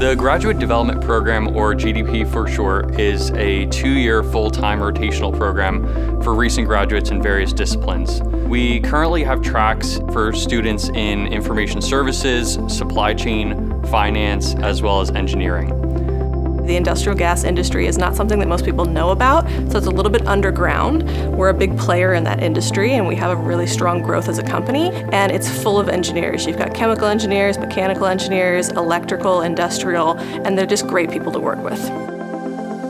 The Graduate Development Program, or GDP for short, is a 2-year full-time rotational program for recent graduates in various disciplines. We currently have tracks for students in information services, supply chain, finance, as well as engineering. The industrial gas industry is not something that most people know about, so it's a little bit underground. We're a big player in that industry, and we have a really strong growth as a company, and it's full of engineers. You've got chemical engineers, mechanical engineers, electrical, industrial, and they're just great people to work with.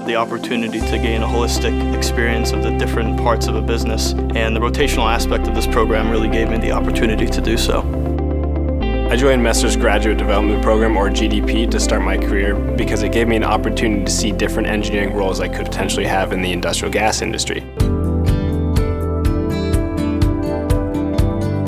The opportunity to gain a holistic experience of the different parts of a business, and the rotational aspect of this program really gave me the opportunity to do so. I joined Messer's Graduate Development Program, or GDP, to start my career because it gave me an opportunity to see different engineering roles I could potentially have in the industrial gas industry.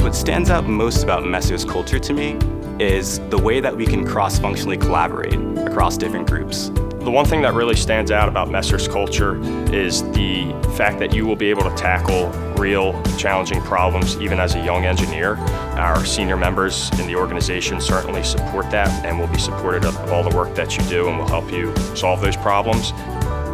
What stands out most about Messer's culture to me is the way that we can cross-functionally collaborate across different groups. The one thing that really stands out about Messer's culture is the fact that you will be able to tackle real challenging problems even as a young engineer. Our senior members in the organization certainly support that and will be supportive of all the work that you do and will help you solve those problems.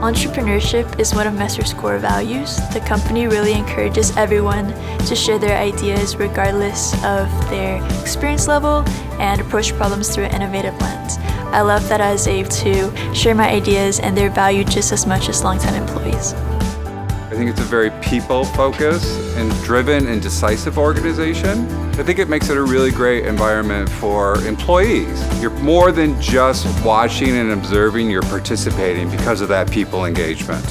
Entrepreneurship is one of Messer's core values. The company really encourages everyone to share their ideas regardless of their experience level and approach problems through an innovative lens. I love that I was able to share my ideas and they're valued just as much as longtime employees. I think it's a very people-focused and driven and decisive organization. I think it makes it a really great environment for employees. You're more than just watching and observing, you're participating because of that people engagement.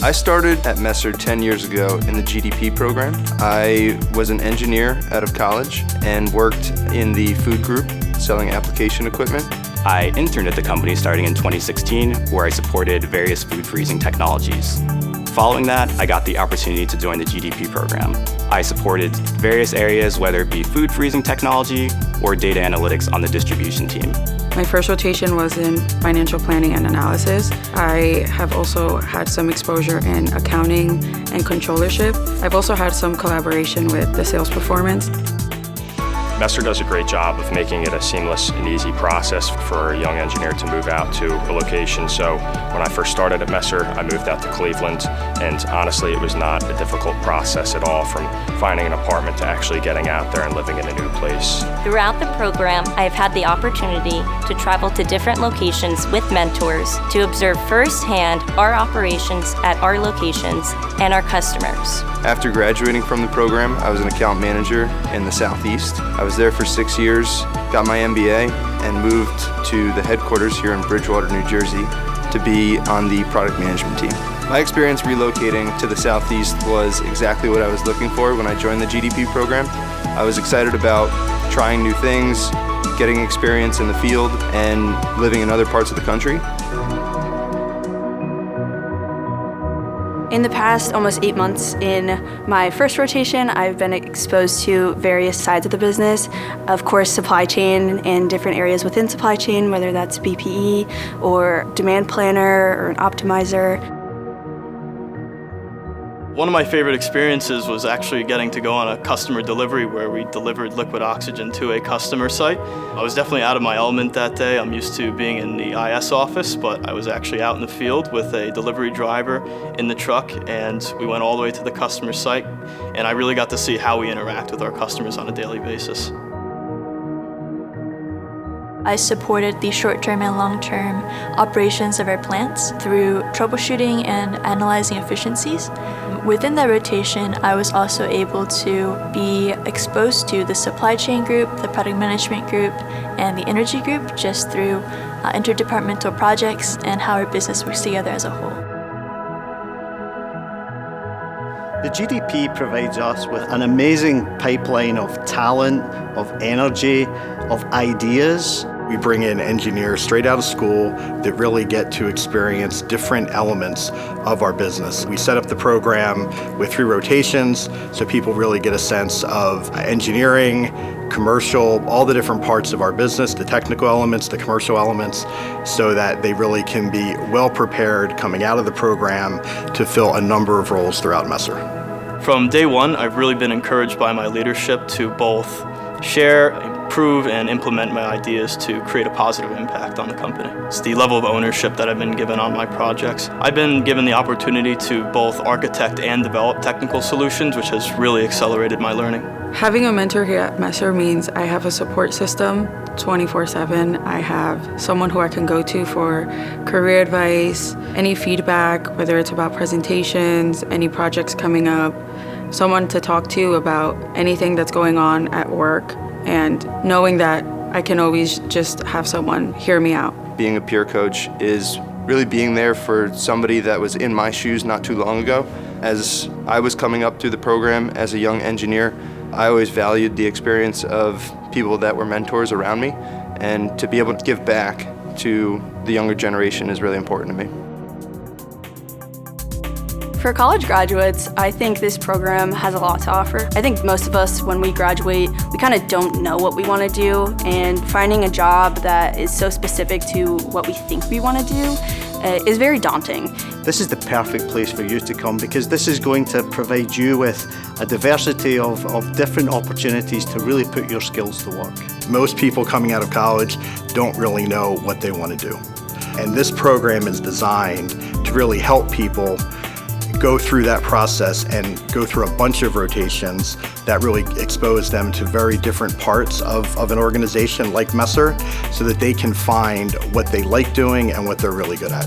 I started at Messer 10 years ago in the GDP program. I was an engineer out of college and worked in the food group selling application equipment. I interned at the company starting in 2016, where I supported various food freezing technologies. Following that, I got the opportunity to join the GDP program. I supported various areas, whether it be food freezing technology or data analytics on the distribution team. My first rotation was in financial planning and analysis. I have also had some exposure in accounting and controllership. I've also had some collaboration with the sales performance. Messer does a great job of making it a seamless and easy process for a young engineer to move out to a location. So when I first started at Messer, I moved out to Cleveland, and honestly, it was not a difficult process at all, from finding an apartment to actually getting out there and living in a new place. Throughout the program, I have had the opportunity to travel to different locations with mentors to observe firsthand our operations at our locations and our customers. After graduating from the program, I was an account manager in the Southeast. I was there for 6 years, got my MBA, and moved to the headquarters here in Bridgewater, New Jersey to be on the product management team. My experience relocating to the Southeast was exactly what I was looking for when I joined the GDP program. I was excited about trying new things, getting experience in the field, and living in other parts of the country. In the past almost 8 months in my first rotation, I've been exposed to various sides of the business. Of course, supply chain and different areas within supply chain, whether that's BPE or demand planner or an optimizer. One of my favorite experiences was actually getting to go on a customer delivery where we delivered liquid oxygen to a customer site. I was definitely out of my element that day. I'm used to being in the IS office, but I was actually out in the field with a delivery driver in the truck, and we went all the way to the customer site, and I really got to see how we interact with our customers on a daily basis. I supported the short-term and long-term operations of our plants through troubleshooting and analyzing efficiencies. Within that rotation, I was also able to be exposed to the supply chain group, the product management group, and the energy group just through interdepartmental projects and how our business works together as a whole. The GDP provides us with an amazing pipeline of talent, of energy, of ideas. We bring in engineers straight out of school that really get to experience different elements of our business. We set up the program with 3 rotations, so people really get a sense of engineering, commercial, all the different parts of our business, the technical elements, the commercial elements, so that they really can be well prepared coming out of the program to fill a number of roles throughout Messer. From day one, I've really been encouraged by my leadership to both share improve and implement my ideas to create a positive impact on the company. It's the level of ownership that I've been given on my projects. I've been given the opportunity to both architect and develop technical solutions, which has really accelerated my learning. Having a mentor here at Messer means I have a support system 24/7. I have someone who I can go to for career advice, any feedback, whether it's about presentations, any projects coming up, someone to talk to about anything that's going on at work, and knowing that I can always just have someone hear me out. Being a peer coach is really being there for somebody that was in my shoes not too long ago. As I was coming up through the program as a young engineer, I always valued the experience of people that were mentors around me, and to be able to give back to the younger generation is really important to me. For college graduates, I think this program has a lot to offer. I think most of us, when we graduate, we kind of don't know what we want to do, and finding a job that is so specific to what we think we want to do is very daunting. This is the perfect place for you to come, because this is going to provide you with a diversity of different opportunities to really put your skills to work. Most people coming out of college don't really know what they want to do. And this program is designed to really help people go through that process and go through a bunch of rotations that really expose them to very different parts of an organization like Messer, so that they can find what they like doing and what they're really good at.